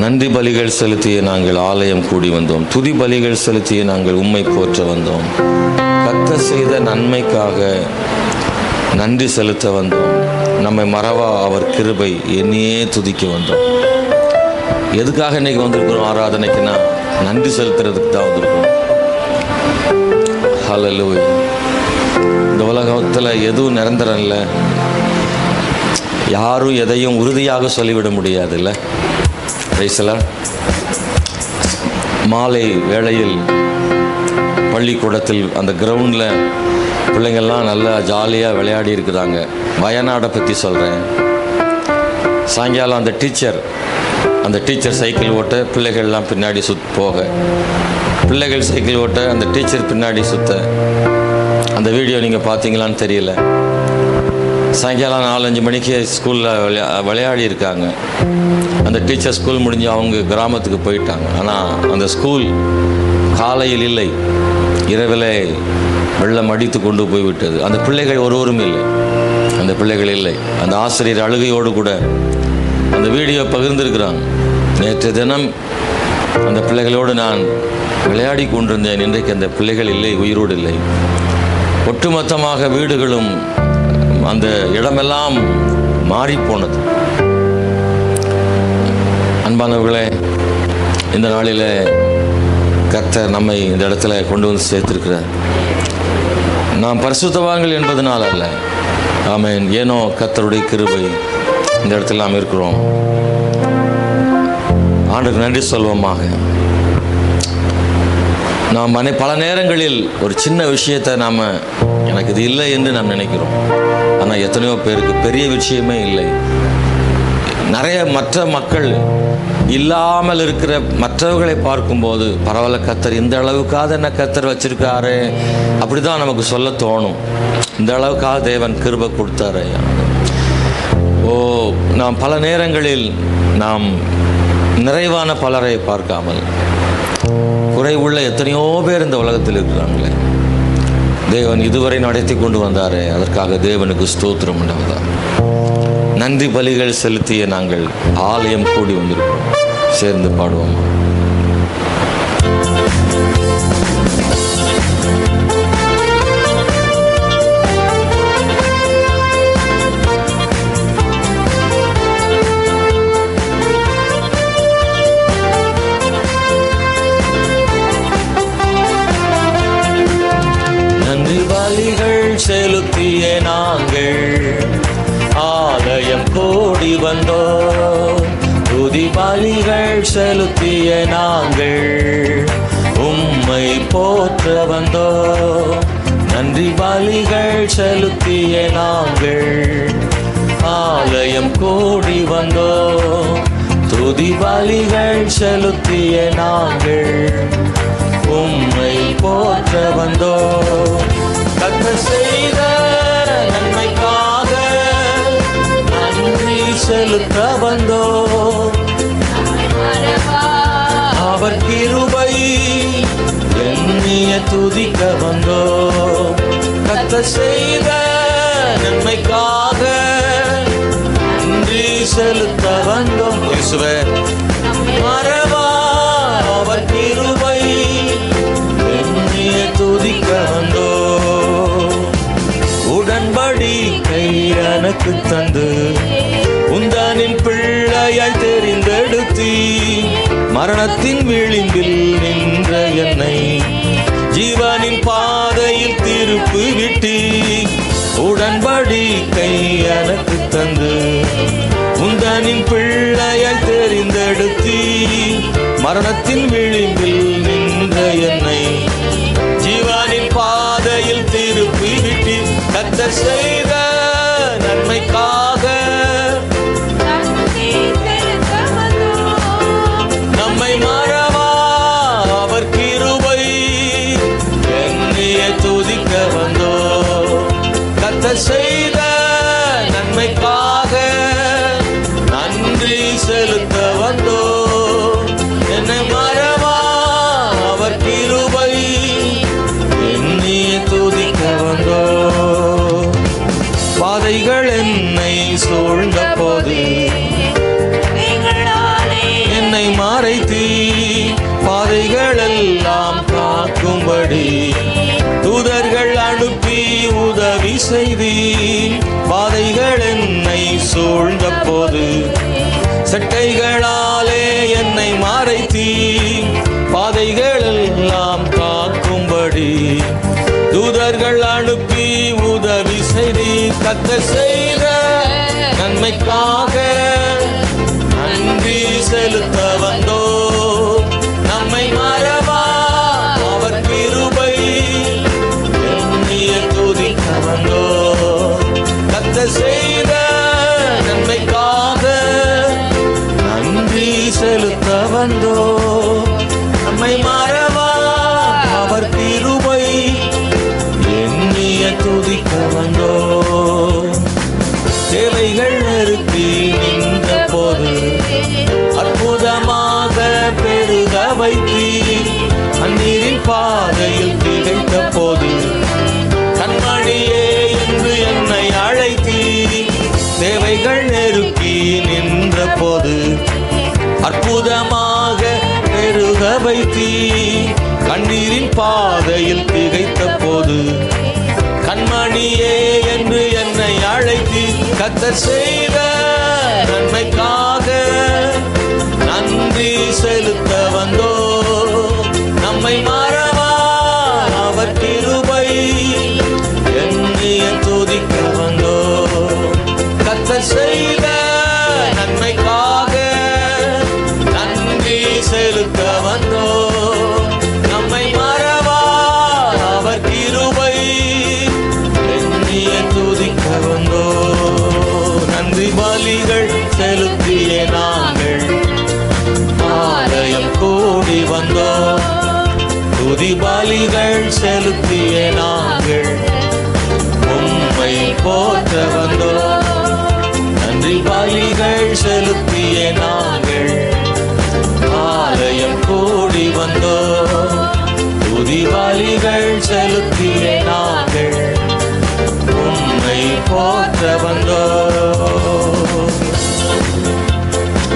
நன்றி பலிகள் செலுத்திய நாங்கள் ஆலயம் கூடி வந்தோம். துதி பலிகள் செலுத்திய நாங்கள் உம்மை போற்ற வந்தோம். கர்த்தர் செய்த நன்மைக்காக நன்றி செலுத்த வந்தோம். நம்மை மறவா அவர் கிருபை எண்ணியே துதிக்க வந்தோம். எதுக்காக இன்னைக்கு வந்திருக்கிறோம் ஆராதனைக்குன்னா நன்றி செலுத்துறதுக்கு தான் வந்திருக்கோம். ஹல்லேலூயா. இந்த உலகத்தில் எதுவும் நிரந்தரம் இல்லை. யாரும் எதையும் உறுதியாக சொல்லிவிட முடியாது இல்லை. ரைசலா மாலை வேளையில் பள்ளிக்கூடத்தில் அந்த கிரவுண்டில் பிள்ளைங்கள்லாம் நல்லா ஜாலியாக விளையாடி இருக்கிறாங்க. வயநாடை பற்றி சொல்கிறேன். சாயங்காலம் அந்த டீச்சர் சைக்கிள் ஓட்ட பிள்ளைகள்லாம் பின்னாடி போக, பிள்ளைகள் சைக்கிள் ஓட்ட அந்த டீச்சர் பின்னாடி சுற்ற, அந்த வீடியோ நீங்கள் பார்த்தீங்களான்னு தெரியல. சாயங்காலம் 4-5 மணிக்கு ஸ்கூலில் விளையாடி இருக்காங்க. அந்த டீச்சர் ஸ்கூல் முடிஞ்சு அவங்க கிராமத்துக்கு போயிட்டாங்க. ஆனால் அந்த ஸ்கூல் காலையில் இல்லை, இரவில் வெள்ளம் அடித்து கொண்டு போய்விட்டது. அந்த பிள்ளைகள் ஒருவரும் இல்லை, அந்த பிள்ளைகள் இல்லை. அந்த ஆசிரியர் அழுகையோடு கூட அந்த வீடியோ பகிர்ந்திருக்கிறாங்க. நேற்று தினம் அந்த பிள்ளைகளோடு நான் விளையாடி கொண்டிருந்தேன், இன்றைக்கு அந்த பிள்ளைகள் இல்லை, உயிரோடு இல்லை. ஒட்டுமொத்தமாக வீடுகளும் அந்த இடமெல்லாம் மாறிப்போனது. அன்பானவர்களே, இந்த நாளில் கர்த்தர் நம்மை இந்த இடத்துல கொண்டு வந்து சேர்த்திருக்கிறார். நாம் பரிசுத்தவான்கள் என்பதனால் அல்ல, ஆமென், ஏனோ கர்த்தருடைய கிருபை இந்த இடத்துல நாம் இருக்கிறோம். ஆண்டவருக்கு நன்றி சொல்வோமாக. நாம் பல நேரங்களில் ஒரு சின்ன விஷயத்தை நாம் எனக்கு இது இல்லை என்று நாம் நினைக்கிறோம். ஆனால் எத்தனையோ பேருக்கு பெரிய விஷயமே இல்லை. நிறைய மற்ற மக்கள் இல்லாமல் இருக்கிற மற்றவர்களை பார்க்கும்போது பரவாயில்ல, கர்த்தர் இந்த அளவுக்காக என்ன கர்த்தர் வச்சிருக்காரு அப்படி தான் நமக்கு சொல்ல தோணும். இந்த அளவுக்காக தேவன் கிருபை கொடுத்தாரு. நாம் பல நேரங்களில் நாம் நிறைவான பலரை பார்க்காமல் குறைவுள்ள எத்தனையோ பேர் இந்த உலகத்தில் இருக்கிறாங்களே. தேவன் இதுவரை நடத்தி கொண்டு வந்தாரே, அதற்காக தேவனுக்கு ஸ்தோத்திரம் உண்டாவதா. நன்றி பலிகள் செலுத்திய நாங்கள் ஆலயம் கூடி வந்திருக்கிறோம். சேர்ந்து பாடுவோம். நன்றி பலிகள் செலுத்திய நாங்கள் ஆலயம் கூடி வந்தோம். துதி பலிகள் செலுத்திய நாங்கள் உம்மை போற்ற வந்தோம். நன்றி பலிகள் செலுத்திய நாங்கள் ஆலயம் கூடி வந்தோம். துதி பலிகள் செலுத்திய நாங்கள் உம்மை போற்ற வந்தோம். கர்த்தர் செய்த நன்மைக்காக நன்றி செலுத்த வந்தோம். அவர் கிருபை எண்ணிய துதிக்க வந்தோம். கர்த்தர் செய்த நன்மைக்காக நன்றி செலுத்த வந்தோம். இயேசுவே மறவா அவர் கிருபை எண்ணிய துதிக்க வந்தோம். உடன்படிக்கை எனக்கு தந்து உந்தானின் பிள்ளையாய் தெரிந்தெடுத்தி மரணத்தின் விளிம்பில் நின்ற என்னை ஜீவனின் பாதையில் திருப்பி விட்டி. உடன்படிக்கை எனக்கு தந்து உந்தானின் பிள்ளையாய் தெரிந்தெடுத்தி மரணத்தின் விளிம்பில் நின்ற என்னை ஜீவனின் பாதையில் திருப்பி விட்டி. கர்த்தர் செய்த நன்மைக்காக நம்மை மறவா அவர் கிருபை எண்ணிய துதிக்க வந்தோம். கர்த்தர் செய்த நன்மைக்காக நன்றி செலுத்த வந்தோம். என்னை மறவா அவர் கிருபை எண்ணிய துதிக்க வந்தோம். செட்டைகளாலே என்னை மறைத்தீ, பாதைகள் எல்லாம் காக்கும்படி தூதர்கள் அனுப்பி உதவி செய்தி. கர்த்தர் செய்த நன்மைக்காக நன்றி செலுத்த வந்தோ, நம்மை மறவா அவர் கிருபை எண்ணிய துதிக்க வந்தோ. கர்த்தர் செய்த நன்மைக்காக நன்றி செலுத்த வந்தோ, நம்மை மறவா அவர் கிருபை எண்ணிய துதிக்க வந்தோ. தேவைகள் நெருக்கி நின்ற போது அற்புதமாக பெருக வைத்தீ, அந்நீரின் பாதையில் திகைத்த போது கண்மணியே என்று என்னை அழைத்தீ. தேவைகள் நெருக்கி நின்ற போது அற்புதமாக பெருக வைத்தீ, கண்ணீரின் பாதையில் திகைத்த போது கண்மணியே என்று என்னை அழைத்தீ. கர்த்தர் செய்த நன்மைக்காக நன்றி செலுத்த வந்தோ, நம்மை மறவா அவர் கிருபை எண்ணிய துதிக்க வந்தோ. கர்த்தர் செய்த நன்மைக்காக நன்றி செலுத்த வந்தோ, நம்மை மறவா அவர் கிருபை எண்ணிய துதிக்க வந்தோ. நன்றி பலிகள் செலுத்திய நாங்கள் ஆலயம் கூடி வந்தோ, துதி பலிகள் செலுத்திய நாங்கள் உம்மை போற்ற வந்தோ. நன்றி பலிகள் செலுத்திய நாங்கள் ஆலயம் கூடி வந்தோ, துதி பலிகள் செலுத்திய நாங்கள் உம்மை போற்ற வந்தோ.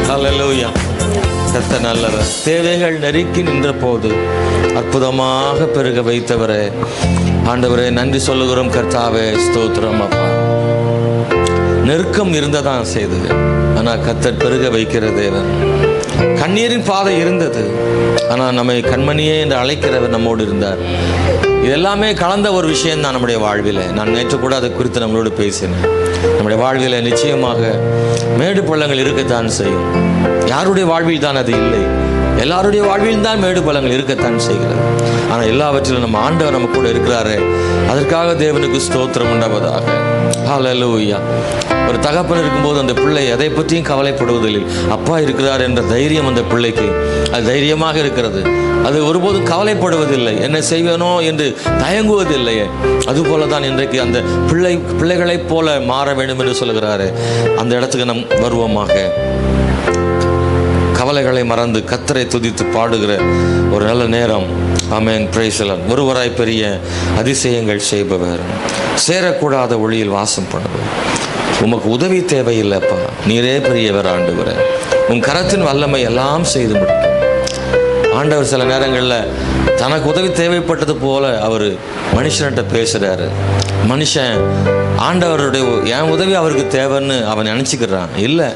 ஹல்லேலூயா. கர்த்தர் நல்லவர். தேவைகள் நெருக்கி நின்ற போது அற்புதமாக பெருக வைத்தவரே, ஆண்டவரே நன்றி சொல்லுகிறோம். கர்த்தாவே ஸ்தோத்திரம். அப்பா, நெருக்கம் இருந்ததான் செய்தது, ஆனால் கர்த்தர் பெருக வைக்கிற தேவன். கண்ணீரின் பாதை இருந்தது, ஆனால் நம்மை கண்மணியே என்று அழைக்கிறவர் நம்மோடு இருந்தார். இதெல்லாமே கலந்த ஒரு விஷயம் தான் நம்முடைய வாழ்வில். நான் நேற்று கூட அதை குறித்து நம்மளோடு பேசினேன். நம்முடைய வாழ்வில் நிச்சயமாக மேடு பள்ளங்கள் இருக்கத்தான் செய்யும். யாருடைய வாழ்வில் தான் அது இல்லை? எல்லாருடைய வாழ்வில் தான் மேடு பள்ளங்கள் இருக்கத்தான் செய்கிறது. ஆனால் எல்லாவற்றிலும் நம்ம ஆண்டவர் நம்ம கூட இருக்கிறாரே, அதற்காக தேவனுக்கு ஸ்தோத்திரம் உண்டாவதாக. ஹல்லேலூயா. ஒரு தகப்பன் இருக்கும்போது அந்த பிள்ளை எதை பற்றியும் கவலைப்படுவதில்லை. அப்பா இருக்கிறார் என்ற தைரியம் அந்த பிள்ளைக்கு அது தைரியமாக இருக்கிறது. அது ஒருபோதும் கவலைப்படுவதில்லை, என்ன செய்வேனோ என்று தயங்குவதில்லையே. அதுபோல தான் இன்றைக்கு அந்த பிள்ளைகளைப் போல மாற வேண்டும் என்று சொல்கிறாரு. அந்த இடத்துக்கு நம் வருவோமாக. கவலைகளை மறந்து கர்த்தரை துதித்து பாடுகிற ஒரு நல்ல நேரம். ஆமென். Praise the Lord. ஒருவராய் பெரிய அதிசயங்கள் செய்பவர், சேரக்கூடாத ஒளியில் வாசம் பண்ணுவர். உமக்கு உதவி தேவையில்லைப்பா, நீரே பெரியவர் ஆண்டவரே. உன் கரத்தின் வல்லமை எல்லாம் செய்து முடிக்கும். ஆண்டவர் சில நேரங்களில் தனக்கு உதவி தேவைப்பட்டது போல அவர் மனுஷன்கிட்ட பேசுகிறாரு. மனுஷன் ஆண்டவருடைய என் உதவி அவருக்கு தேவைன்னு அவன் நினச்சிக்கிறான். இல்லை,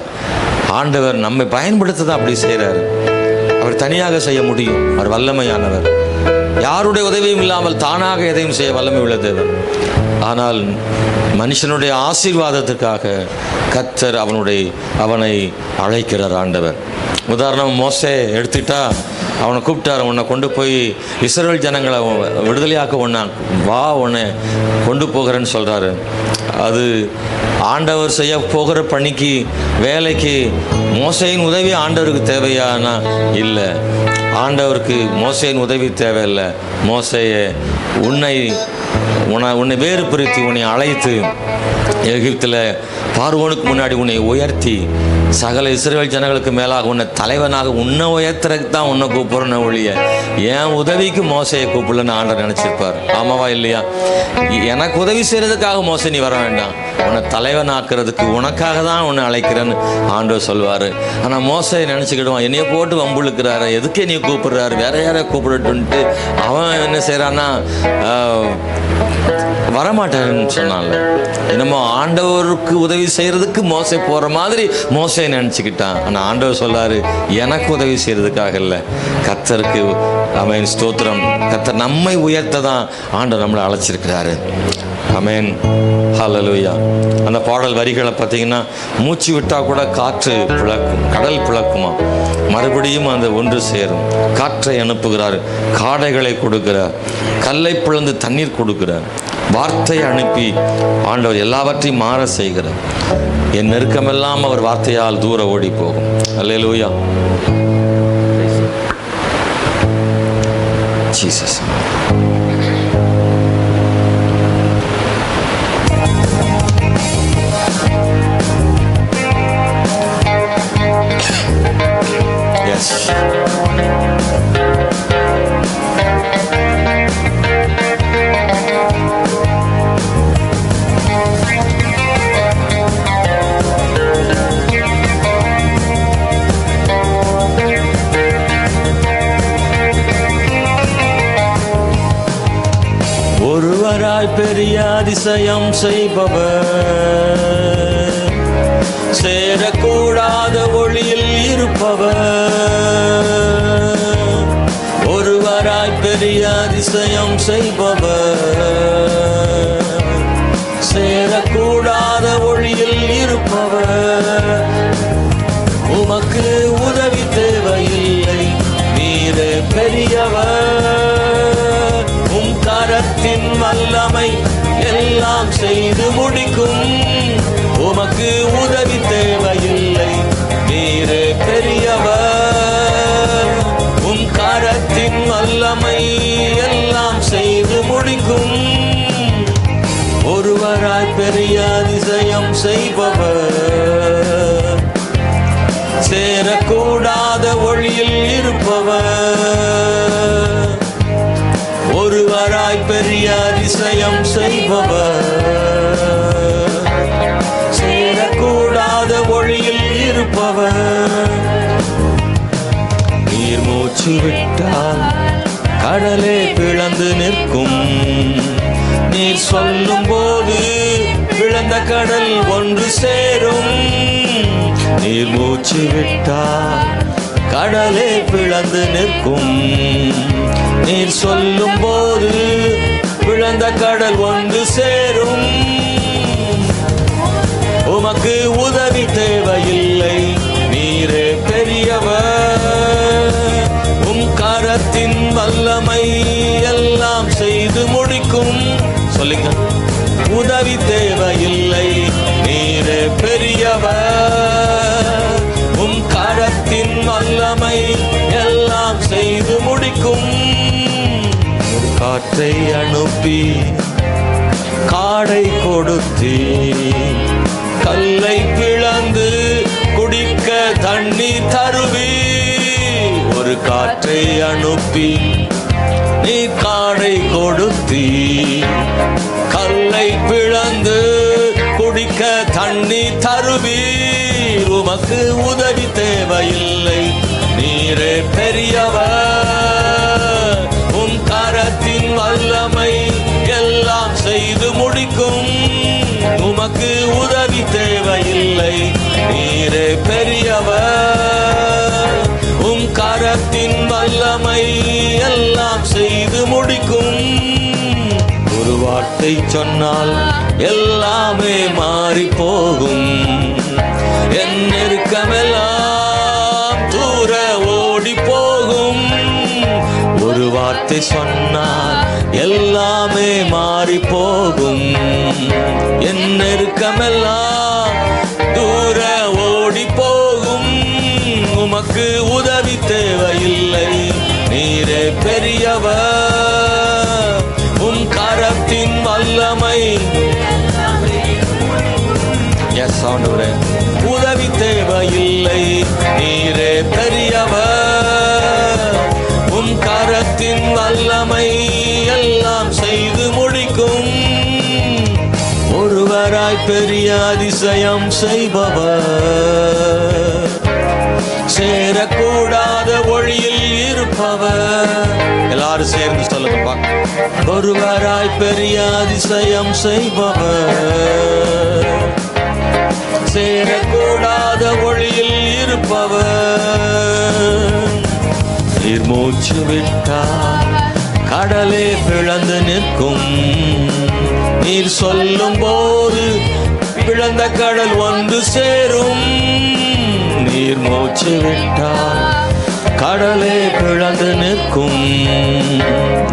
ஆண்டவர் நம்மை பயன்படுத்த தான் அப்படி செய்கிறாரு. அவர் தனியாக செய்ய முடியும். அவர் வல்லமையானவர். யாருடைய உதவியும் இல்லாமல் தானாக எதையும் செய்ய வல்லமை உள்ள தேவன். ஆனால் மனுஷனுடைய ஆசீர்வாதத்துக்காக கர்த்தர் அவனை அழைக்கிறார் ஆண்டவர். உதாரணம், மோசே எடுத்துட்டா அவனை கூப்பிட்டார். உன்னை கொண்டு போய் இஸ்ரவேல் ஜனங்களை விடுதலையாக்க உன்னை கொண்டு போகிறேன்னு சொல்கிறாரு. அது ஆண்டவர் செய்ய போகிற பணிக்கு வேலைக்கு மோசேயின் உதவி ஆண்டவருக்கு தேவையானா இல்லை. ஆண்டவருக்கு மோசேயின் உதவி தேவையில்லை. மோசேயை உன்னை வேறு பிரித்து உன்னை அழைத்து எகிப்தில் பார்வோனுக்கு முன்னாடி உன்னை உயர்த்தி சகல இஸ்ரவேல் ஜனங்களுக்கு மேலாக உன்னை தலைவனாக உன்னை உயர்த்துறதுக்கு தான் உன்னை கூப்பிட்றேன்னு ஒழிய என் உதவிக்கு மோசையை கூப்பிடலன்னு ஆண்டவர் நினச்சிருப்பார். ஆமாவா இல்லையா? எனக்கு உதவி செய்கிறதுக்காக மோசை நீ வர வேண்டாம், உன்னை தலைவனாக்குறதுக்கு உனக்காக தான் உன்னை அழைக்கிறேன்னு ஆண்டவர் சொல்வார். ஆனால் மோசை நினச்சிக்கிடுவான், என்னைய போட்டு வம்புழுக்கிறாரு, எதுக்கு என்னைய கூப்பிடுறாரு, வேற யாரை கூப்பிடட்டுன்ட்டு அவன் என்ன செய்கிறான்னா வரமாட்டேன்னு சொன்னான்ல. என்னமோ ஆண்டவருக்கு உதவி செய்யறதுக்கு மோசே போற மாதிரி மோசே நினைச்சுக்கிட்டான். ஆனால் ஆண்டவர் சொல்லாரு, எனக்கு உதவி செய்யறதுக்காக இல்லை, கர்த்தருக்கு ஆமென் ஸ்தோத்திரம். கர்த்தர் நம்மை உயர்த்த தான் ஆண்டவர் நம்மளை அழைச்சிருக்கிறாரு. ஆமென், ஹல்லேலூயா. அந்த பாடல் வரிகளை பார்த்தீங்கன்னா, மூச்சு விட்டால் கூட காற்று பிளக்கும், கடல் பிளக்குமா, மறுபடியும் அந்த ஒன்று சேரும். காற்றை அனுப்புகிறார், காடைகளை கொடுக்கிறார், கல்லை பிளந்து தண்ணீர் கொடுக்கிறார், வார்த்தையை அனுப்பி ஆண்டவர் எல்லாவற்றையும் மாற செய்கிறார். என் நெருக்கமெல்லாம் அவர் வார்த்தையால் தூர ஓடி போகும். அல்லேலூயா, ஜீசஸ். ஒருவராய் பெரிய அதிசயம் செய்பவர், சேரக்கூடாத ஒளியில் இருப்பவர். ஒருவராய் பெரிய அதிசயம் செய்பவர், சேரக்கூடாத ஒளியில் இருப்பவர். உமக்கு உதவி தேவையில்லை, நீரே பெரியவர். உம் கரத்தின் வல்லமை எல்லாம் செய்து முடிக்கும். உமக்கு உதவி தேவையில்லை, நீரே பெரியவர். உம் கரத்தின் வல்லமை எல்லாம் செய்து முடிக்கும். ஒருவராய் பெரிய அதிசயம் செய்பவர், சேரக்கூடாத ஒளியில் இருப்பவர். ஒருவராய் பெரிய அதிசயம் செய்பவர், சேரக்கூடாத ஒளியில் இருப்பவர். நீர் மூச்சு விட்டால் கடலே பிளந்து நிற்கும். நீர் சொல்லும் போது பிளந்த கடல் ஒன்று சேரும். நீர் மூச்சு விட்டால் கடலே பிளந்து நிற்கும். நீர் சொல்லும் போது பிளந்த கடல் ஒன்று சேரும். உமக்கு உதவி தேவையில்லை, நீரே பெரியவர். உம் கரத்தின் வல்லமை எல்லாம் செய்து முடிக்கும். சொல்லுங்க, உதவி தேவையில்லை, நீரே பெரியவர். உம் கரத்தின் வல்லமை எல்லாம் செய்து முடிக்கும். ஒரு காற்றை அனுப்பி காடை கொடுத்தி, கல்லை பிளந்து குடிக்க தண்ணீர் தருவி. ஒரு காற்றை அனுப்பி நீ காடை கொடுத்தி, கல்லை பிளந்து குடிக்க தண்ணீர் தருவி. உமக்கு உதவி தேவையில்லை, நீரே பெரியவர். உம் கரத்தின் வல்லமை எல்லாம் செய்து முடிக்கும். உமக்கு உதவி தேவையில்லை, நீரே பெரியவர். உம் கரத்தின் வல்லமை எல்லாம் செய்து முடிக்கும். ஒரு வார்த்தை சொன்னால் எல்லாமே மாறி போகும். என் நெருக்கமெல்லாம் தூர ஓடி போகும். ஒரு வார்த்தை சொன்னால் எல்லாமே மாறி போகும். என் நெருக்கமெல்லாம் தூர ஓடி போகும். உமக்கு உதவி தேவையில்லை, நீரே பெரியவர். உம் கரத்தின் வல்லமை உதவி தேவையில்லை, நீரே பெரியவர். உம் கரத்தின் வல்லமை எல்லாம் செய்து முடிக்கும். ஒருவராய் பெரிய அதிசயம் செய்பவர், சேரக்கூடாத ஒளியில் இருப்பவர். எல்லாரும் சேர்ந்து சொல்லுங்கப்பா. ஒருவராய் பெரிய அதிசயம் செய்பவர், சேரக்கூடாத ஒளியில் இருப்பவர். நீர் மூச்சு விட்டார் கடலே பிளந்து நிற்கும், நீர் சொல்லும் போது பிளந்த கடல் வந்து சேரும். நீர் மூச்சு விட்டார் கடலே பிளந்து நிற்கும்,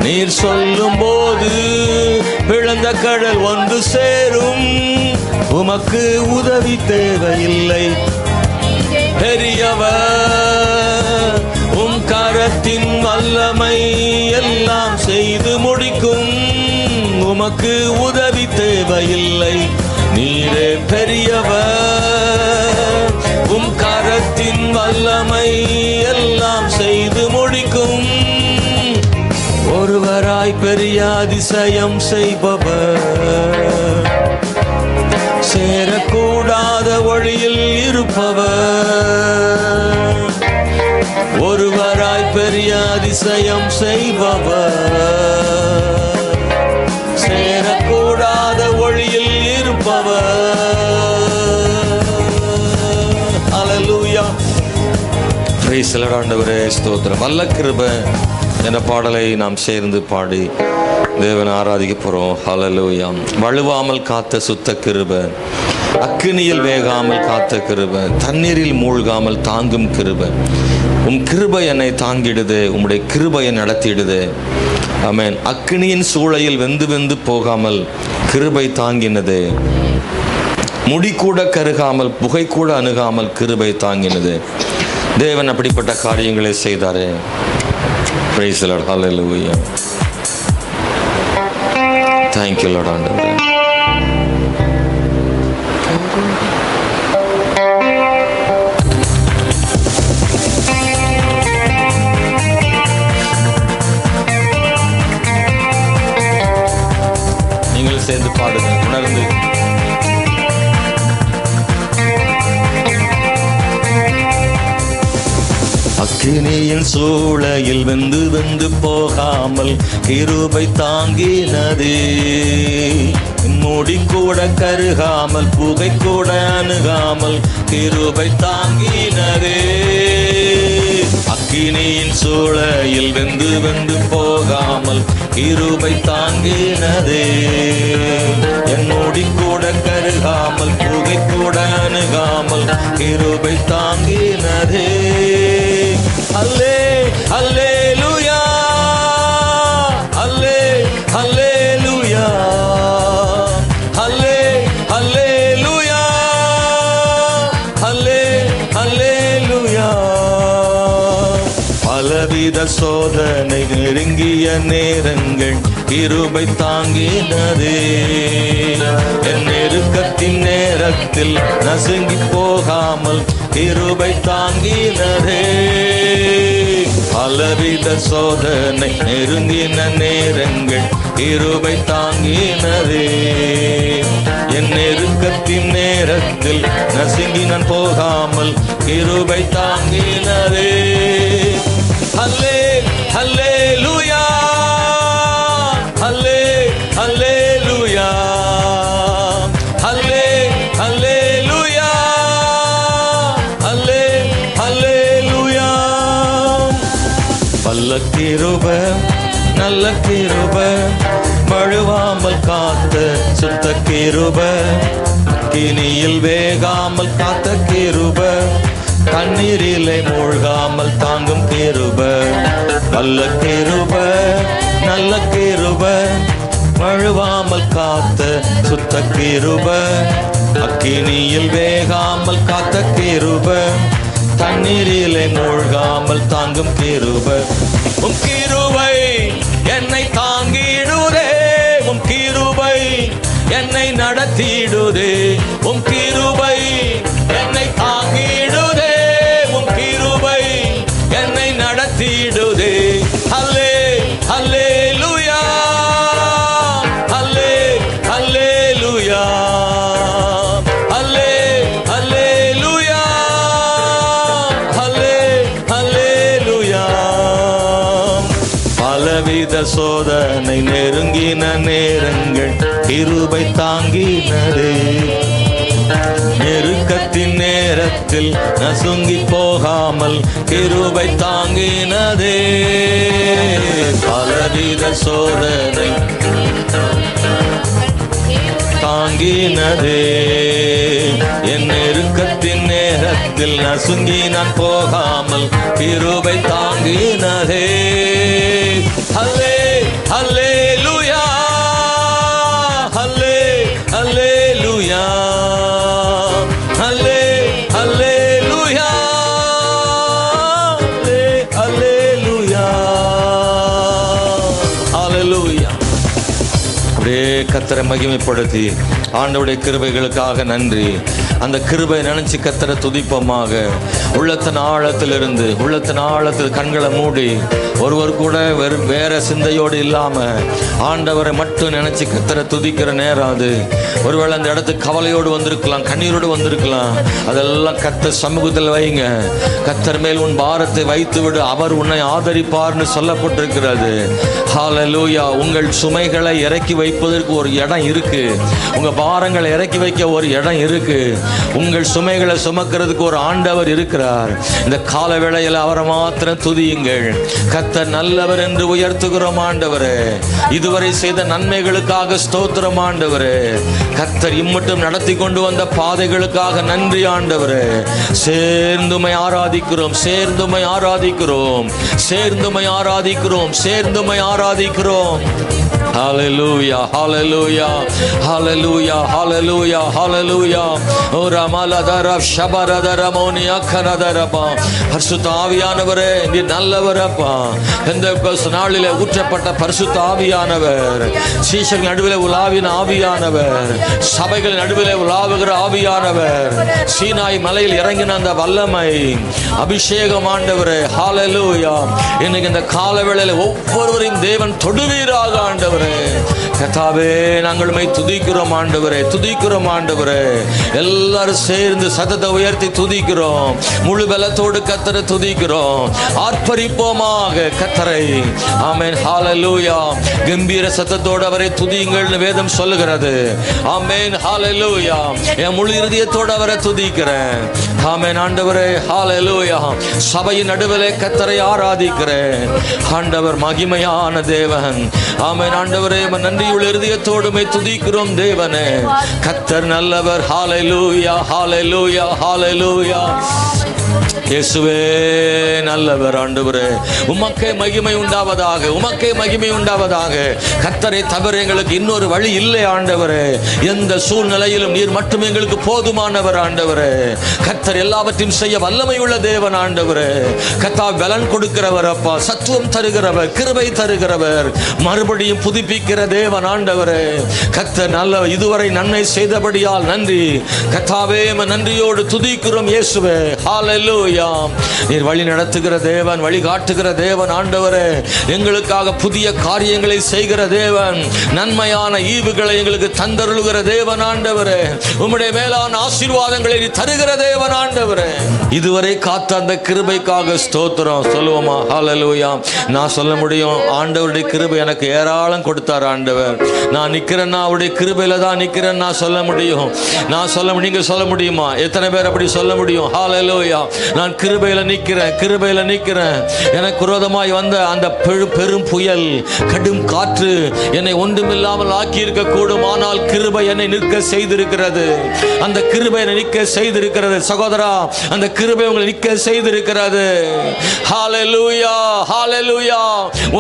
நீர் சொல்லும் போது பிளந்த கடல் வந்து சேரும். உமக்கு உதவி தேவையில்லை, பெரியவர் உம் கரத்தின் வல்லமை எல்லாம் செய்து முடிக்கும். உமக்கு உதவி தேவையில்லை, நீரே பெரியவர். உம் கரத்தின் வல்லமை எல்லாம் செய்து முடிக்கும். ஒருவராய் பெரிய அதிசயம் செய்பவர், சேரக்கூடாத ஒளியில் இருப்பவர். ஒருவராய் பெரிய அதிசயம் செய்பவர், சேரக்கூடாத ஒளியில் இருப்பவர். அல்லேலூயா. Praise the Lord. ஆண்டவரே ஸ்தோத்திரம். வல்ல கிருபை என்ற பாடலை நாம் சேர்ந்து பாடி தேவனை ஆராதிக்க போகிறோம். ஹல்லேலூயா. வழுவாமல் காத்த சுத்த கிருபை, அக்கினியில் வேகாமல் காத்த கிருபை, தண்ணீரில் மூழ்காமல் தாங்கும் கிருபை. உம் கிருபை என்னை தாங்கிடுது, உம்முடைய கிருபையை நடத்திடுது. ஆமென். அக்கினியின் சூளையில் வெந்து வெந்து போகாமல் கிருபை தாங்கினது, முடி கூட கருகாமல் புகை கூட அணுகாமல் கிருபை தாங்கினது. தேவன் அப்படிப்பட்ட காரியங்களை செய்தாரே. Praise the Lord. Hallelujah. Thank you Lord. ஆண்டவரே நீங்கள் சேர்ந்து பாடுங்க உணர்ந்து. அக்கினியின் சூளையில் வெந்து வெந்து போகாமல் கிருபை தாங்கினதே, முடி கூட கருகாமல் புகை கூட அணுகாமல் கிருபை தாங்கினதே. அக்கினியின் சூளையில் வெந்து வெந்து போகாமல் கிருபை தாங்கினதே, என் முடி கூட கருகாமல் புகை கூட அணுகாமல் கிருபை தாங்கினதே. அல்லே அல்லேலூயா, அல்லே அல்லேலூயா, அல்லே அல்லேலூயா, அல்லே அல்லேலூயா. பலவித சோதனை நெருங்கிய நேரங்கள் கிருபை தாங்கினதே, என் நெருக்கத்தின் நேரத்தில் நசுங்கி போகாமல் கிருபை தாங்கினதே. பலவித சோதனை நெருங்கின நேரங்கள் கிருபை தாங்கினதே, என் நெருக்கத்தின் நேரத்தில் நசுங்கி நான் போகாமல் கிருபை தாங்கினதே. அல்லே அல்லேலூயா, அல்லே அல்லேலூயா, அல்லே அல்லேலூயா, அல்லே அல்லேலூயா. வல்ல கிருபை நல்ல கிருபை, வழுவாமல் காத்த சுத்த கிருபை, அக்கினியில் வேகாமல் காத்த கிருபை, தண்ணீரிலே மூழ்காமல் தாங்கும் கிருபை. வல்ல கிருபை நல்ல கிருபை, வழுவாமல் காத்த சுத்த கிருபை, அக்கினியில் வேகாமல் காத்த கிருபை, தண்ணீரிலே மூழ்காமல் தாங்கும் கிருபை. உம் கிருபை என்னை தாங்கிடுதே, உம் கிருபை என்னை நடத்திடுதே, உம் கிருபை என்னை தாங்கிடுதே, உம் கிருபை என்னை நடத்திடுதே. அல்லே அல்லேலூயா, அல்லே அல்லேலூயா, அல்லே அல்லேலூயா, அல்லே அல்லேலூயா. பலவித சோதனை நெருங்கின நேரங்கள் கிருபை தாங்கினதே. நெருக்கத்தின் நேரத்தில் நசுங்கி போகாமல் கிருபை தாங்கினதே. பலவித சோதனை தாங்கினதே. என் நெருக்கத்தின் நேரத்தில் நசுங்கி நான் போகாமல் கிருபை தாங்கினதே. ஹல்லே ஹல்லேலூயா, ஹல்லே ஹல்லேலூயா, ஹல்லே ஹல்லேலூயா, ஹல்லே ஹல்லேலூயா, ஹல்லேலூயா. அப்படியே கர்த்தரை மகிமைப்படுத்தி ஆண்டவருடைய கிருபைகளுக்காக நன்றி. அந்த கிருபை நினைச்சு கர்த்தரை துதிப்போமாக. உள்ளத்தின் ஆழத்திலிருந்து, உள்ளத்தின் ஆழத்தில் கண்களை மூடி ஒருவர் கூட வேற சிந்தையோடு இல்லாம ஆண்டவரை மட்டும் நினைச்சு கர்த்தரை துதிக்கிற நேரம் அது. ஒருவேளை அந்த இடத்துக்கு கவலையோடு வந்திருக்கலாம், கண்ணீரோடு வந்திருக்கலாம். அதெல்லாம் கர்த்தர் சமூகத்தில் வைங்க. கர்த்தர் மேல் உன் பாரத்தை வைத்து விடு, அவர் உன்னை ஆதரிப்பார்னு சொல்லப்பட்டிருக்கிறது. ஹல்லேலூயா. உங்கள் சுமைகளை இறக்கி வைப்பதற்கு ஒரு இடம் இருக்கு. உங்க பாரங்களை இறக்கி வைக்க ஒரு இடம் இருக்கு. உங்கள் சுமைகளை சுமக்கிறதுக்கு ஒரு ஆண்டவர் இருக்கிறார். இந்த கால வேளையில் அவரை மாத்திரம் துதியுங்கள். கர்த்தர் நல்லவர் என்று உயர்த்துகிறோம் ஆண்டவரே. இதுவரை செய்த நன்மைகளுக்காக ஸ்தோத்திரம் ஆண்டவரே. கர்த்தர் இம்மட்டும் நடத்தி கொண்டு வந்த பாதைகளுக்காக நன்றி ஆண்டவரே. சேர்ந்துமை ஆராதிக்கிறோம், சேர்ந்துமை ஆராதிக்கிறோம், சேர்ந்துமை ஆராதிக்கிறோம், சேர்ந்துமை ஆராதிக்கிறோம். ஹல்லேலூயா, ஹல்லேலூயா, ஹல்லேலூயா, ஹல்லேலூயா, ஹல்லேலூயா. ஓ ரமலதர ஷபரதர மோனியா கரதரபா. பரிசுத்த ஆவியானவரே, நீர் நல்லவரப்பா. பெந்தெக்கோஸ்து நாளிலே ஊற்றப்பட்ட பரிசுத்த ஆவியானவர், சீஷர்கள் நடுவிலே உலாவின ஆவியானவர், சபைகள் நடுவிலே உலாவுகிற ஆவியானவர், சீனாய் மலையில் இறங்கின அந்த வல்லமை அபிஷேகம் ஆண்டவரே. ஹல்லேலூயா. இன்னைக்கு இந்த கால வேளையில ஒவ்வொருவரையும் தேவன் தொடுவீராக ஆண்டவரே. கர்த்தாவே, நாங்கள் உம்மை துதிக்கிறோம் ஆண்டவரே, துதிக்கிறோம் ஆண்டவரே. எல்லாரும் சேர்ந்து சத்தத்தை உயர்த்தி துதிக்கிறோம். முழு பலத்தோடு கர்த்தரை துதிக்கிறோம். ஆர்ப்பரிப்போமாக கர்த்தரை. ஆமென். ஹல்லேலூயா. கம்பீர சத்தத்தோடு அவரை துதியுங்கள்னு வேதம் சொல்லுகிறது. ஆமென். ஹல்லேலூயா. என் முழு இருதயத்தோடு அவரை துதிக்கிறேன். ஆமென் ஆண்டவரே. ஹல்லேலூயா. சபையின் நடுவிலே கர்த்தரை ஆராதிக்கிறேன். ஆண்டவர் மகிமையான தேவன். ஆமென் ஆண்டவரே. நன்றியுள்ள இருதயத்தோடுமே துதிக்கிறோம் தேவனே. கர்த்தர் நல்லவர். ஹல்லேலூயா, ஹல்லேலூயா, ஹல்லேலூயா. இயேசுவே நல்லவர் ஆண்டவரே. உமக்கே மகிமை உண்டாவதாக, உமக்கே மகிமை உண்டாவதாக. கர்த்தரை தவிர எங்களுக்கு இன்னொரு வழி இல்லை ஆண்டவரே. எந்த சூழ்நிலையிலும் நீர் மட்டும் எங்களுக்கு போதுமானவர் ஆண்டவரே. கர்த்தர் எல்லாவற்றையும் செய்ய வல்லமை உள்ள தேவன் ஆண்டவரே. கர்த்தர் பலன் கொடுக்கிறவர் அப்பா, சத்துவம் தருகிறவர், கிருபை தருகிறவர், மறுபடியும் புதுப்பிக்கிற தேவன் ஆண்டவரே. கர்த்தர் நல்ல இதுவரை நன்மை செய்தபடியால் நன்றி கர்த்தாவே. நன்றியோடு துதிக்கிறோம் இயேசுவே. ஹல்லேலூயா. நீர் வழி நடத்துகிற தேவன், வழி காட்டுகிற தேவன் ஆண்டவரே. எங்களுக்காக புதிய காரியங்களை செய்கிற தேவன், நன்மையான ஈவுகளை எங்களுக்கு தந்தருளுகிற தேவன் ஆண்டவரே. உம்முடைய மேலான ஆசீர்வாதங்களை நீ தருகிற தேவன் ஆண்டவரே. இதுவரை காத்த அந்த கிருபைக்காக ஸ்தோத்திரம் சொல்லுவோமா? ஹல்லேலூயா. நான் சொல்ல முடியும், ஆண்டவருடைய கிருபை எனக்கு ஏராளம் கொடுத்தார் ஆண்டவர். நான் நிக்கிறேன்னா அவருடைய கிருபையில தான் நிக்கிறேன் நான் சொல்ல முடியும். நான் சொல்ல முடியும். நீங்க சொல்ல முடியுமா? எத்தனை பேர் அப்படி சொல்ல முடியும்? ஹல்லேலூயா. நான் கிருபையில நிக்கிறேன், கிருபையில நிக்கிறேன். எனக்கு விரோதமாய் வந்த அந்த பெரும் புயல், கடும் காற்று என்னை ஒன்றுமில்லாமல் ஆக்கி இருக்க கூடும். ஆனால் கிருபை என்னை நிற்க செய்திருக்கிறது. அந்த கிருபை என்னை நிற்க செய்திருக்கிறது சகோதரா. அந்த கிருபை உங்களை நிற்க செய்திருக்கிறது. ஹல்லேலூயா, ஹல்லேலூயா.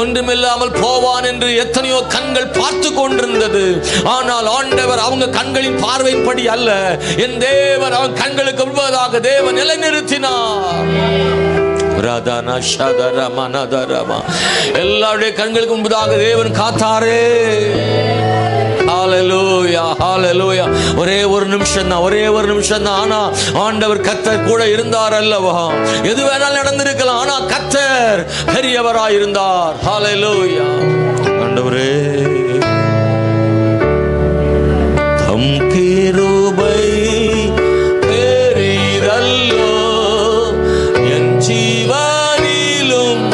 ஒன்றுமில்லாமல் போவான் என்று எத்தனையோ கண்கள் பார்த்து கொண்டிருந்தது. ஆனால் ஆண்டவர் அவங்க கண்களின் பார்வைப்படி அல்ல, என் தேவன் அவன் கண்களுக்கு முன்பதாக தேவன் நிலைநிறுத்தினார். எல்லாருடைய கண்களுக்கு முன்பதாக தேவன் காத்தாரே. ஹல்லேலூயா, ஹல்லேலூயா. ஒரே ஒரு நிமிஷம் தான், ஒரே ஒரு நிமிஷம் தான். ஆனா ஆண்டவர் கர்த்தர் கூட இருந்தார் அல்லவா? எது வேணாலும் நடந்திருக்கலாம், ஆனா கர்த்தர் பெரியவராய் இருந்தார். ஹல்லேலூயா. ஆண்டவரே, தம் கிருபை பெரிதல்லோ என் ஜீவனிலும்.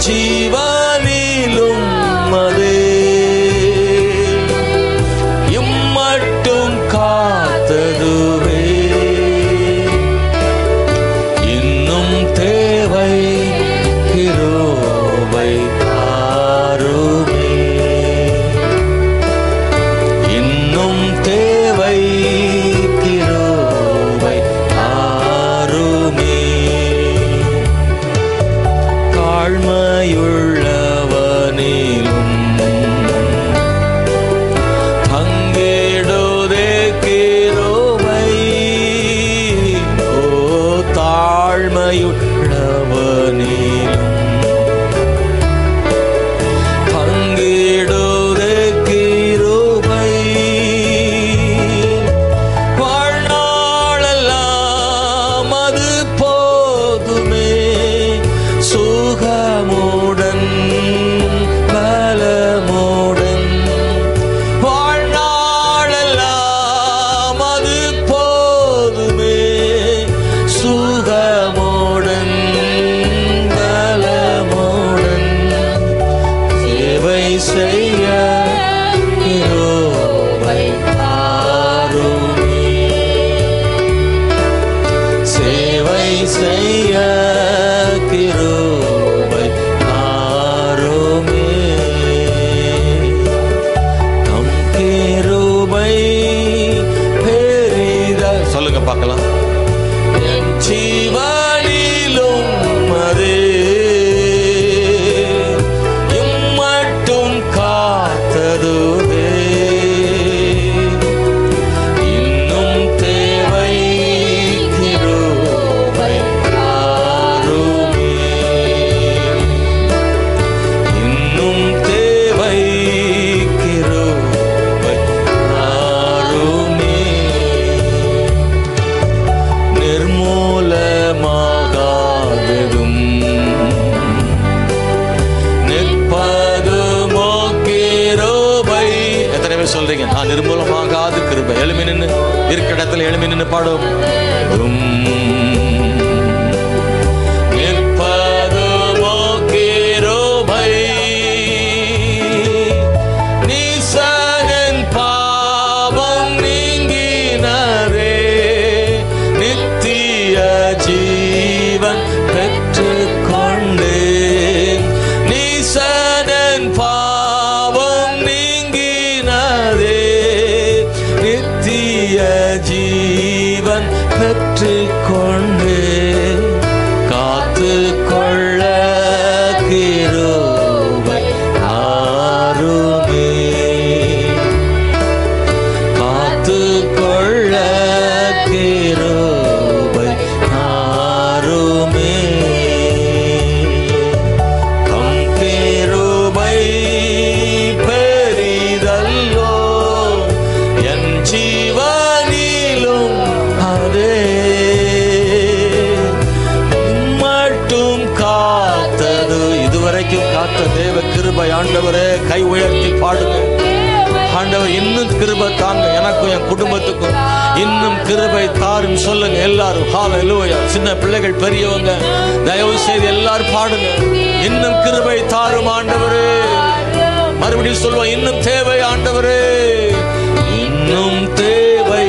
ஜீவனிலும் அதே இம்மட்டும் காத்ததுவே இன்னும் தேவை கிருபை தாருமே இன்னும் தேவை கிருபை தாருமே தாழ்மையுள்ளவனிலும் பங்கேடுதே கிருபை ஓ தாழ்மையுள்ளவனிலும் பங்கேடுதே கிருபை வாழ்நாளெல்லாம் அது போதுமே சுகமுடன் பலமுடன் வாழ்நாளெல்லாம் அது போதுமே சுகமுடன் பலமுடன் சேவை செய்ய கிருபை தாருமே சேவை செய்ய கிருபை தாருமே நம் கிருபை பெரித சொல்லுங்க பார்க்கலாம் என் ஜீவனிலும் அதே இம்மட்டும் காத்ததுவே இன்னும் தேவை கிருபை தாருமே இன்னும் தேவை கிருபை தாருமே நிர்மூலமாகாததும் நிற்பதுமோ கிருபை எத்தனை பேர் சொல்றீங்க நான் நிர்மூலமாகாது கிருபை எழுமி நின்று இருக்கிற இடத்துல எழுமி நின்று பாடும் நிற்பதுமோ கிருபை நீசனின் பாவம் நீங்கினரே நித்திய ஜீவன் பெற்றுக்கொண்டேன் நீசனின் பாவம் நீங்கினரே நித்திய ஜீவன் பெற்றுக்கொண்டேன் காத்து கொள்ள கிருபை தாருமே காத்து கொள்ள கிருபை தாருமே தம் கிருபை பெரிதல்லோ என் ஜீவனிலும் அதே மட்டும் காத்தது இதுவரைக்கும் காத்த தேவ கிருபை ஆண்டவரே கை உயர்த்தி பாடுங்க ஆண்டவர் இன்னும் கிருபை தாங்க எனக்கும் என் குடும்பத்துக்கும் இன்னும் கிருபை தாரும் சொல்லுங்க எல்லாரும் ஹல்லேலூயா சின்ன பிள்ளைகள் பெரியவங்க தயவு செய்து எல்லாரும் பாடுங்க இன்னும் கிருபை தாரும் ஆண்டவரே மறுபடியும் சொல்லுவோம் இன்னும் தேவை ஆண்டவரே இன்னும் தேவை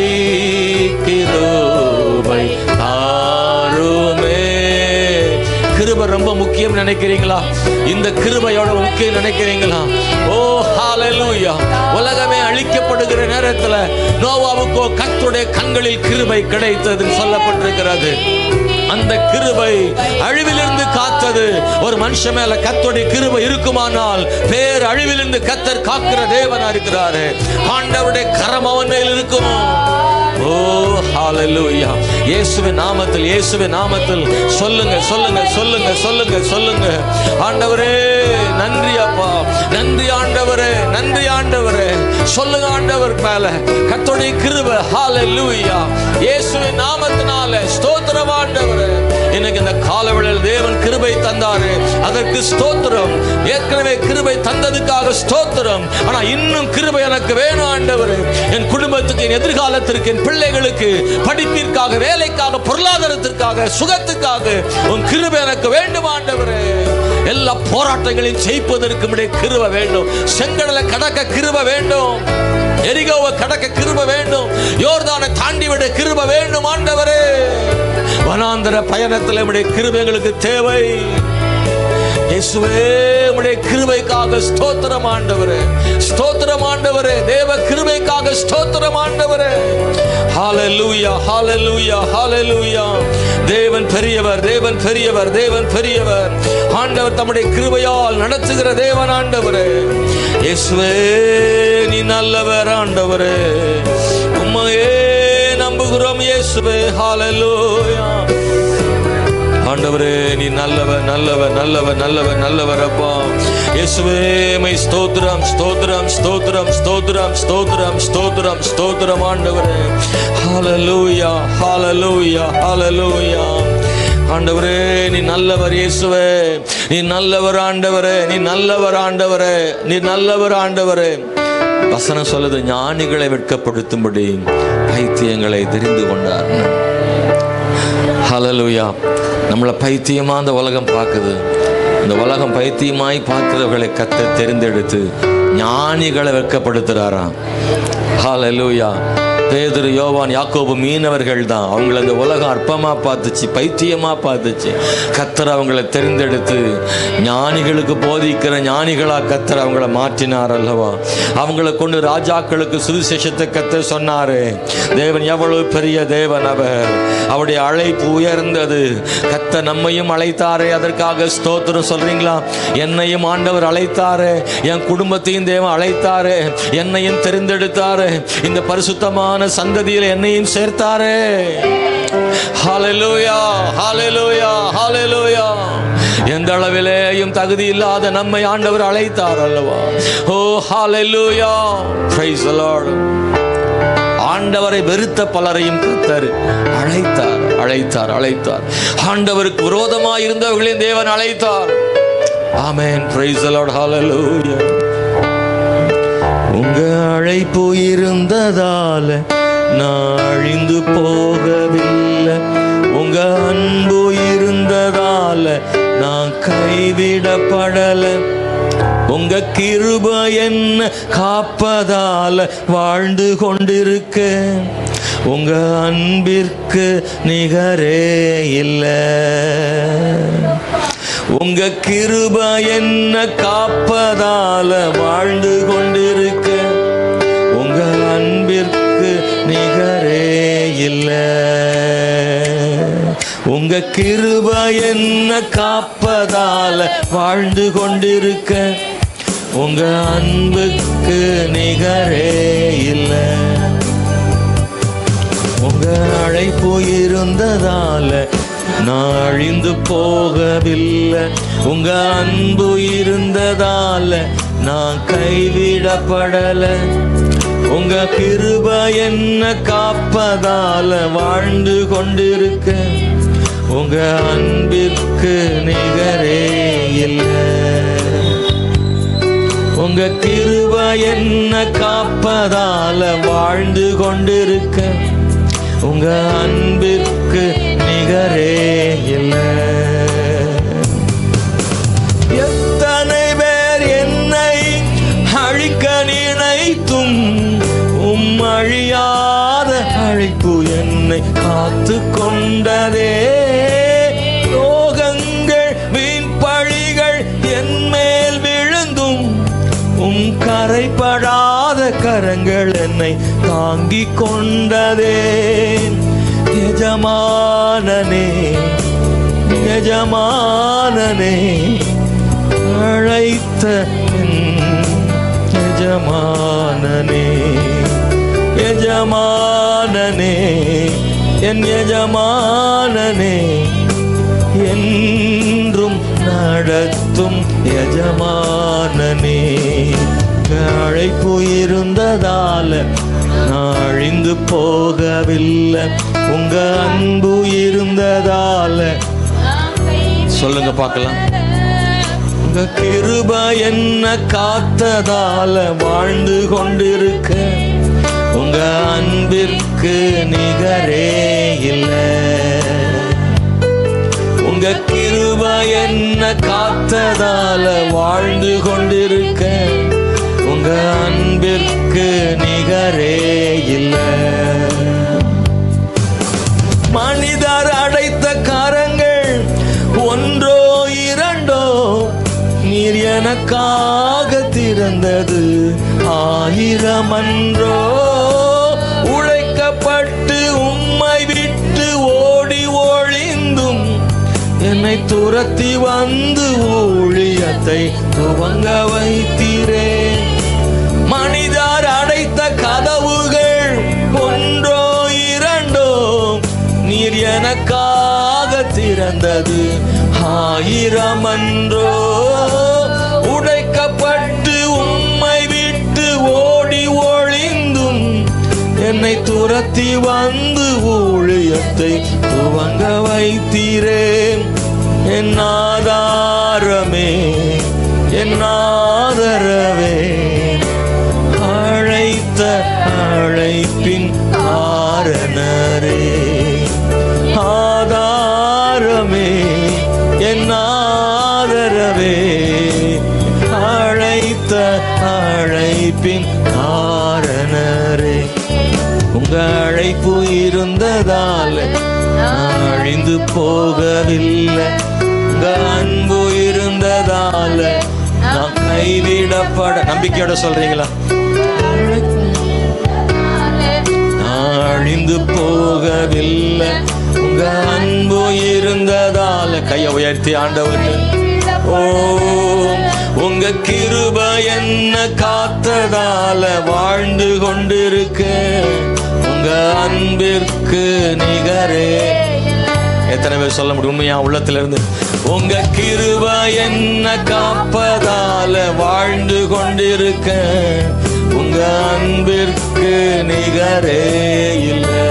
கிருபை தாருமே கிருபை ரொம்ப முக்கியம் நினைக்கிறீங்களா இந்த கிருபையோட முக்கியம் நினைக்கிறீங்களா ஓ ஹல்லேலூயா உலகமே அழிக்கப்படுகிற நேரத்துல நோவாவுக்கோ கர்த்தருடைய கண்களில் கிருபை கிடைத்ததுன்னு சொல்லப்பட்டிருக்கிறது அந்த கிருபை அழிவிலிருந்து காத்தது ஒரு மனுஷன் மேல கர்த்தருடைய கிருபை இருக்குமானால் பேர் அழிவிலிருந்து கர்த்தர் காக்கிற தேவனா இருக்கிறாரு ஆண்டவருடைய கரம் அவன் மேல் இருக்குமோ ஓ ஹல்லேலூயா இயேசுவின் நாமத்தில் சொல்லுங்க சொல்லுங்க சொல்லுங்க சொல்லுங்க சொல்லுங்க ஆண்டவரே நன்றி அப்பா நன்றி ஆண்டவரே நன்றி ஆண்டவரே சொல்லுங்க ஆண்டவர் மேல கர்த்தருடைய கிருபை ஹல்லேலூயா இயேசுவின் நாமத்தினால ஸ்தோத்திரம் ஆண்டவரே எனக்கு இந்த காலவேளையில் தேவன் கிருபை தந்தாரு அதற்கு ஸ்தோத்திரம் ஏற்கனவே கிருபை தந்ததுக்காக ஸ்தோத்திரம் ஆனா இன்னும் கிருபை எனக்கு வேணும் ஆண்டவரே என் குடும்பத்துக்கு என் எதிர்காலத்திற்கு என் பிள்ளைகளுக்கு படிப்பிற்காக வேலைக்காக பொருளாதாரத்திற்காக சுகத்துக்காக உன் கிருபை எனக்கு வேண்டும் ஆண்டவரே எல்லா போராட்டங்களையும் ஜெயிப்பதற்கு கிருபை வேண்டும். செங்கடலை கடக்க கிருபை வேண்டும். எரிகோவை கடக்க கிருபை வேண்டும். யோர்தானை தாண்டி விட கிருபை வேண்டும். ஆண்டவரே, வனாந்தர பயணத்தில் உம்முடைய கிருபை எங்களுக்கு தேவை. இயேசுவே, உம்முடைய கிருபைக்காக ஸ்தோத்திரம் ஆண்டவரே, ஸ்தோத்திரம் ஆண்டவரே. தேவ கிருபைக்காக ஸ்தோத்திரம் ஆண்டவரே. ஹல்லேலூயா, ஹல்லேலூயா, ஹல்லேலூயா. தேவன் பெரியவர், தேவன் பெரியவர், தேவன் பெரியவர். ஆண்டவர் தம்முடைய கிருபையால் நடத்துகிற தேவன் ஆண்டவரே. இயேசுவே, நீ நல்லவர் ஆண்டவரே. உம்மையே நம்புகிறோம் இயேசுவே. ஹல்லேலூயா. ஆண்டவரே, நீ நல்லவர், நல்லவர், நல்லவர், நல்லவர், நல்லவர் அப்பா. இயேசுவே, மை ஸ்தோத்திரம், ஸ்தோத்திரம், ஸ்தோத்திரம், ஸ்தோத்திரம், ஸ்தோத்திரம், ஸ்தோத்திரம், ஸ்தோத்திரம் ஆண்டவரே. ஹல்லேலூயா, ஹல்லேலூயா, ஹல்லேலூயா. ஆண்டவரே, நீ நல்லவர் இயேசுவே, நீ நல்லவர் ஆண்டவரே, நீ நல்லவர் ஆண்டவரே, நீ நல்லவர் ஆண்டவரே. வசனம் சொல்லுது, ஞானிகளை வெட்கப்படுத்தும்படி பைத்தியங்களை தெரிந்து கொண்டார். ஹல்லேலூயா. நம்மளை பைத்தியமா அந்த உலகம் பார்க்குது. இந்த உலகம் பைத்தியமாய் பார்க்கிறவர்களை கர்த்தர் தெரிந்தெடுத்து ஞானிகளை வெட்கப்படுத்துறாராம். ஹல்லேலூயா. பேதுரு, யோவான், யாக்கோபு மீனவர்கள் தான். அவங்கள அந்த உலகம் அற்பமாக பார்த்துச்சு, பைத்தியமாக பார்த்துச்சு. கர்த்தர் அவங்கள தெரிந்தெடுத்து ஞானிகளுக்கு போதிக்கிற ஞானிகளாக கர்த்தர் அவங்கள மாற்றினார் அல்லவா. அவங்கள கொண்டு ராஜாக்களுக்கு சுவிசேஷத்தை கர்த்தர் சொன்னார். தேவன் எவ்வளவு பெரிய தேவன் அவர். அவருடைய அழைப்பு உயர்ந்தது. கர்த்தர் நம்மையும் அழைத்தாரே, அதற்காக ஸ்தோத்திரம் சொல்றீங்களா? என்னையும் ஆண்டவர் அழைத்தாரே, என் குடும்பத்தையும் தேவன் அழைத்தாரே, என்னையும் தெரிந்தெடுத்தாரே, இந்த பரிசுத்தமான சந்ததியில் என்னையும் சேர்த்தாரே. ஹல்லேலூயா, ஹல்லேலூயா, ஹல்லேலூயா. எந்த அளவிலேயும் தகுதி இல்லாத நம்மை ஆண்டவர் அழைத்தார் அல்லவா. ஓ ஹல்லேலூயா, பிரைஸ் தி லார்ட். ஆண்டவரை வெறுத்த பலரையும் கர்த்தர் அழைத்தார், அழைத்தார், அழைத்தார். ஆண்டவருக்கு விரோதமாக இருந்தவர்களையும் தேவன் அழைத்தார். ஆமென், பிரைஸ் தி லார்ட், ஹல்லேலூயா. உங்க அழைப்பு இருந்ததால நான் அழிந்து போகவில்லை. உங்க அன்பு இருந்ததால நான் கைவிடப்படல. உங்க கிருபை என்ன காப்பதால வாழ்ந்து கொண்டிருக்க. உங்க அன்பிற்கு நிகரே இல்லை. உங்க கிருபை என்ன காப்பதால வாழ்ந்து கொண்டிருக்க. உங்க அன்பிற்கு நிகரே இல்லை. உங்க கிருபை என்ன காப்பதால வாழ்ந்து கொண்டிருக்க. உங்க அன்புக்கு நிகரே இல்லை. உங்க அழைப்பு இருந்ததால நான் அழிந்து போகவில்லை. உங்க அன்பு இருந்ததால நான் கைவிடப்படல. உங்க கிருபை என்ன காப்பதால வாழ்ந்து கொண்டிருக்க. உங்க அன்பிற்கு நிகரே இல்லை. உங்க கிருபை என்ன காப்பதால வாழ்ந்து கொண்டிருக்க. உங்க அன்பிற்கு நிகரே இல்லை. எத்தனை பேர் என்னை அழிக்க நினைத்தும் அழியாத அழைப்பு என்னை காத்து கொண்டதே. ரோகங்கள் வீண் பழிகள் என் மேல் விழுந்தும் கரைப்படாத கரங்கள் என்னை தாங்கிக் கொண்டதே. எஜமானனே, எஜமானனே, அழைத்த எஜமானனே, எஜமானனே, என் எஜமானனே, என்றும் நடத்தும் எஜமானனே. அழைப்பு இருந்ததால நான் அழிந்து போகவில்லை. உங்க அன்பு இருந்ததால. சொல்லுங்க பார்க்கலாம். உங்க கிருபை என்ன காத்ததால வாழ்ந்து கொண்டிருக்க. உங்க அன்பிற்கு நிகரே இல்லை. உங்க கிருபை என்ன காத்ததால வாழ்ந்து கொண்டிருக்க, உங்க அன்பிற்கு நிகரே இல்லை. மனிதர் அடைத்த கரங்கள் ஒன்றோ இரண்டோ, நீர் எனக்காக திறந்தது 1000 அன்றோ. உழைக்கப்பட்டு உம்மை விட்டு ஓடி ஒளிந்தும் என்னை துரத்தி வந்து ஊழியத்தை துவங்க வைத்தீரே. மனிதர் அடைத்த கதவுகள் ஒன்றோ இரண்டோ, நீர் எனக்காக திறந்தது 1000 அன்றோ. உடைக்கப்பட்டு உம்மை விட்டு ஓடி ஒளிந்தும் என்னை துரத்தி வந்து ஊழியத்தை துவங்க வைத்தீரே. என் ஆதாரமே, என் ஆதரவே, அழைத்த அழைப்பின் காரணரே. ஆதாரமே, என் ஆதரவே, அழைத்த அழைப்பின் காரணரே. உங்க அழைப்பு இருந்ததால நான் அழிந்து போகவில்லை. உங்க அன்பு இருந்ததால நான் கைவிடப்பட. நம்பிக்கையோட சொல்றீங்களா? நான் அழிந்து போகவில்லை. உங்க அன்பு இருந்ததால. கையை உயர்த்தி ஆண்டவர்கிட்ட, ஓ உங்க கிருபை என்ன காத்ததால வாழ்ந்து கொண்டிருக்க, உங்க அன்பிற்கு நிகரே. எத்தனை பேர் சொல்ல முடியும் உண்மையா உள்ளத்திலிருந்து? உங்க கிருபை என்ன காப்பதால வாழ்ந்து கொண்டிருக்க, உங்க அன்பிற்கு நிகரே இல்லை.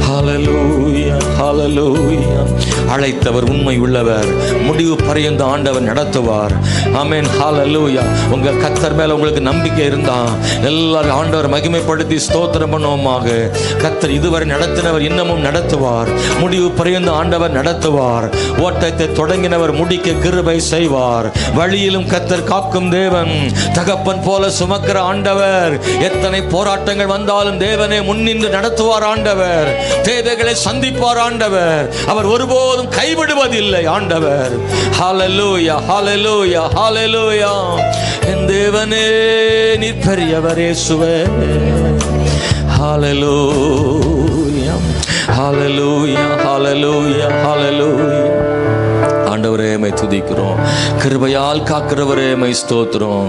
ஹல்லேலூயா, ஹல்லேலூயா. அழைத்தவர் உண்மை உள்ளவர், முடிவு பரியந்த ஆண்டவர் நடத்துவார். ஆமென், ஹல்லேலூயா. உங்க கர்த்தர் மேல உங்களுக்கு நம்பிக்கை இருந்தா எல்லாரும் ஆண்டவர் மகிமைப்படுத்தி ஸ்தோத்திரம் பண்ணுவோமாக. கர்த்தர் இதுவரை நடத்தினவர் இன்னமும் நடத்துவார். முடிவு பரியந்த ஆண்டவர் நடத்துவார். ஓட்டத்தை தொடங்கினவர் முடிக்க கிருபை செய்வார். வழியிலும் கர்த்தர் காக்கும் தேவன், தகப்பன் போல சுமக்கிற ஆண்டவர். எத்தனை போராட்டங்கள் வந்தாலும் தேவனே முன்னின்று நடத்துவார் ஆண்டவர். தேவைகளை சந்திப்பார் ஆண்டவர். அவர் ஒருபோதும் கைவிடுவதில்லை ஆண்டவர். ஹல்லேலூயா, ஹல்லேலூயா, ஹல்லேலூயா. என் தேவனே நீர் பெரியவர் இயேசுவே. ஹல்லேலூயா, ஹல்லேலூயா, ஹல்லேலூயா, ஹல்லேலூயா. ஆண்டவரே மை துதிக்கிறோம். கிருபையால் காக்கிறவரே மை ஸ்தோத்திரம்.